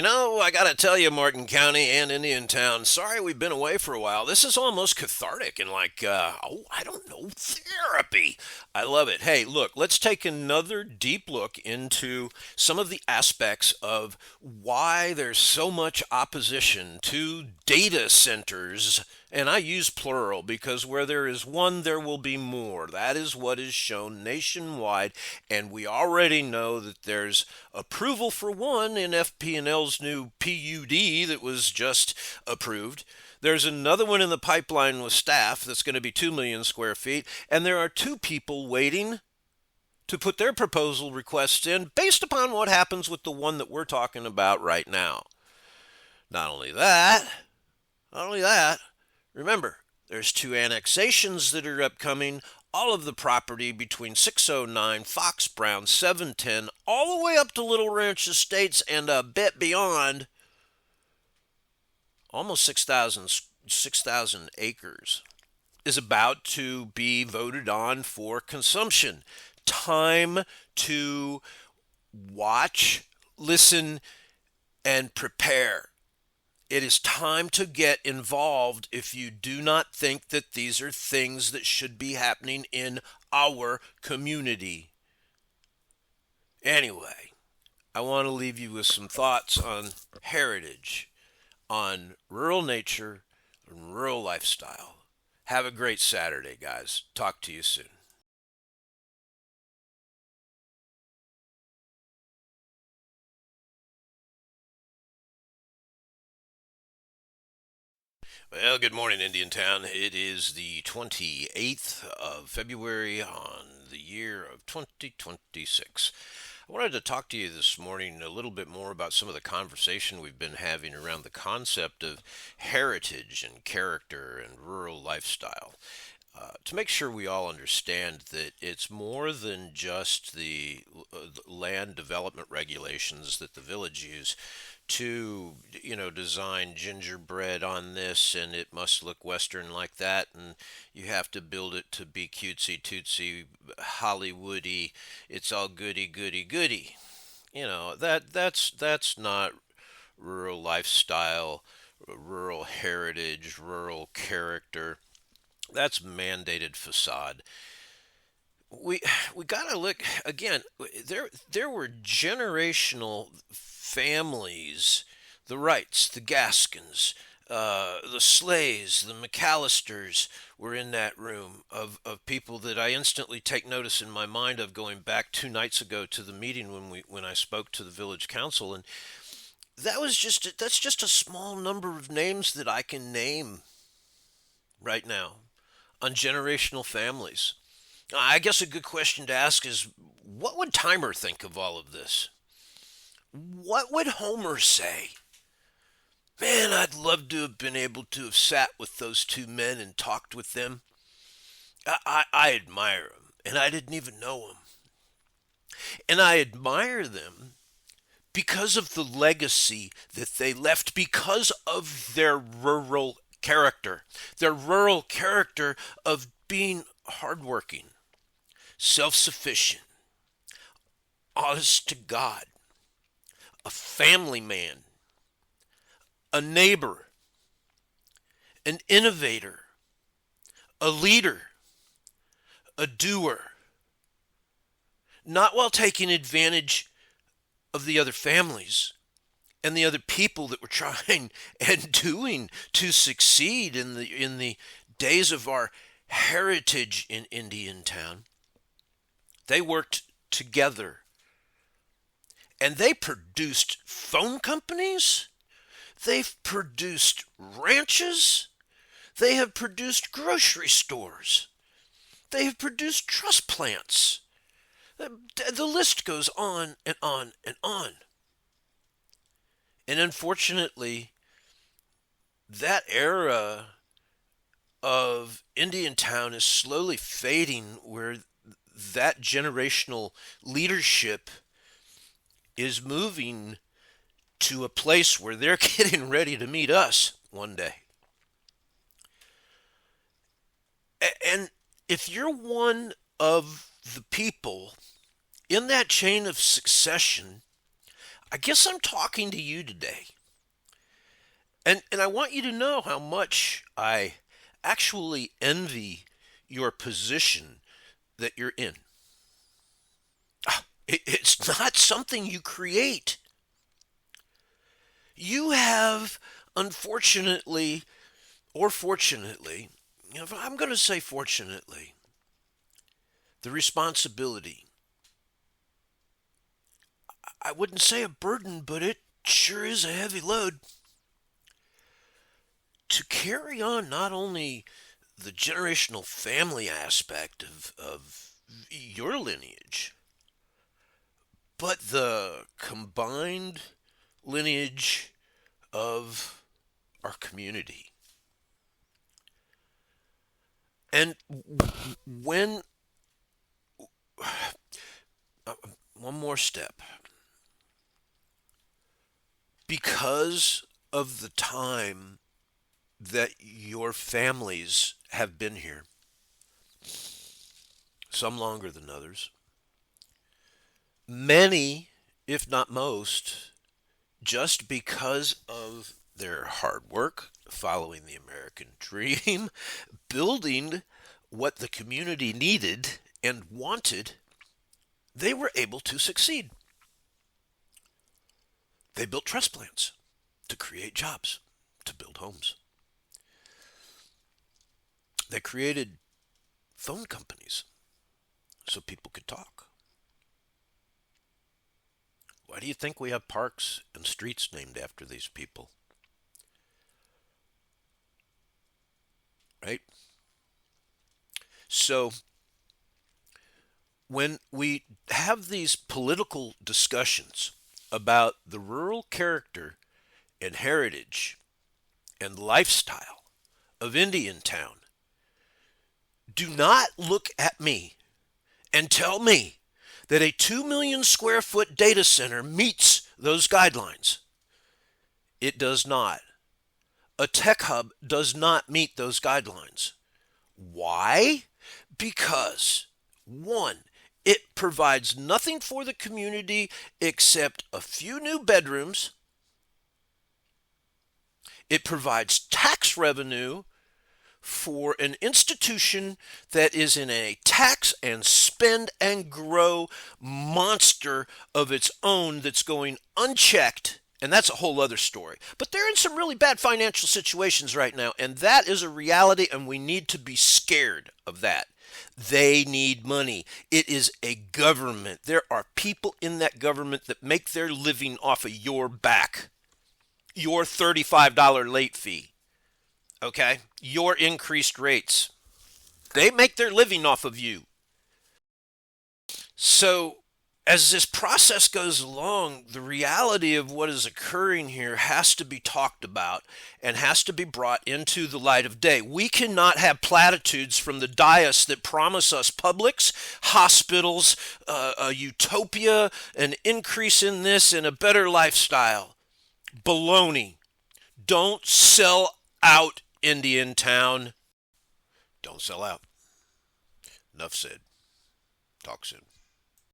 I got to tell you, Martin County and Indiantown, sorry we've been away for a while. This is almost cathartic and I don't know, therapy. I love it. Hey, look, let's take another deep look into some of the aspects of why there's so much opposition to data centers. And I use plural because where there is one, there will be more. That is what is shown nationwide. And we already know that there's approval for one in FP&L's new PUD that was just approved. There's another one in the pipeline with staff that's going to be 2 million square feet. And there are two people waiting to put their proposal requests in based upon what happens with the one that we're talking about right now. Not only that, not only that, remember, there's two annexations that are upcoming. All of the property between 609, Fox Brown, 710, all the way up to Little Ranch Estates and a bit beyond, almost 6,000 acres, is about to be voted on for consumption. Time to watch, listen, and prepare. It is time to get involved if you do not think that these are things that should be happening in our community. Anyway, I want to leave you with some thoughts on heritage, on rural nature, and rural lifestyle. Have a great Saturday, guys. Talk to you soon. Well, good morning, Indiantown. It is the 28th of February on the year of 2026. I wanted to talk to you this morning a little bit more about some of the conversation we've been having around the concept of heritage and character and rural lifestyle. To make sure we all understand that it's more than just the land development regulations that the village use to, design gingerbread on this and it must look Western like that, and you have to build it to be cutesy tootsy, Hollywoody. It's all goody goody goody. That's not rural lifestyle, rural heritage, rural character. That's mandated facade. We we gotta look again. There were generational families, the Wrights, the Gaskins, the Slays, the McAllisters were in that room of people that I instantly take notice in my mind of going back 2 nights ago to the meeting when I spoke to the village council, and that's just a small number of names that I can name right now on generational families. I guess a good question to ask is, what would Timer think of all of this? What would Homer say? Man, I'd love to have been able to have sat with those two men and talked with them. I admire them, and I didn't even know them. And I admire them because of the legacy that they left, because of their rural character of being hardworking, self sufficient, honest to God, a family man, a neighbor, an innovator, a leader, a doer, not while taking advantage of the other families and the other people that were trying and doing to succeed in the days of our heritage in Indiantown. They worked together and they produced phone companies. They've produced ranches. They have produced grocery stores. They have produced trust plants. The list goes on and on and on. And unfortunately, that era of Indiantown is slowly fading, where that generational leadership is moving to a place where they're getting ready to meet us one day. And if you're one of the people in that chain of succession, I guess I'm talking to you today. And I want you to know how much I actually envy your position that you're in. It's not something you create. You have, unfortunately or fortunately, I'm going to say fortunately, the responsibility. I wouldn't say a burden, but it sure is a heavy load to carry on not only the generational family aspect of your lineage, but the combined lineage of our community. And when, uh, one more step, because of the time that your families have been here, some longer than others, many, if not most, just because of their hard work, following the American dream, building what the community needed and wanted, they were able to succeed. They built trust plans to create jobs, to build homes. They created phone companies so people could talk. Why do you think we have parks and streets named after these people? Right? So when we have these political discussions about the rural character and heritage and lifestyle of Indiantown, do not look at me and tell me that a 2 million square foot data center meets those guidelines. It does not. A tech hub does not meet those guidelines. Why? Because, one, it provides nothing for the community except a few new bedrooms. It provides tax revenue for an institution that is in a tax and spend and grow monster of its own that's going unchecked. And that's a whole other story. But they're in some really bad financial situations right now, and that is a reality, and we need to be scared of that. They need money. It is a government. There are people in that government that make their living off of your back, your $35 late fee, okay? Your increased rates. They make their living off of you. So, as this process goes along, the reality of what is occurring here has to be talked about and has to be brought into the light of day. We cannot have platitudes from the dais that promise us Publix, hospitals, a utopia, an increase in this, and a better lifestyle. Baloney. Don't sell out, Indiantown. Don't sell out. Enough said. Talk soon.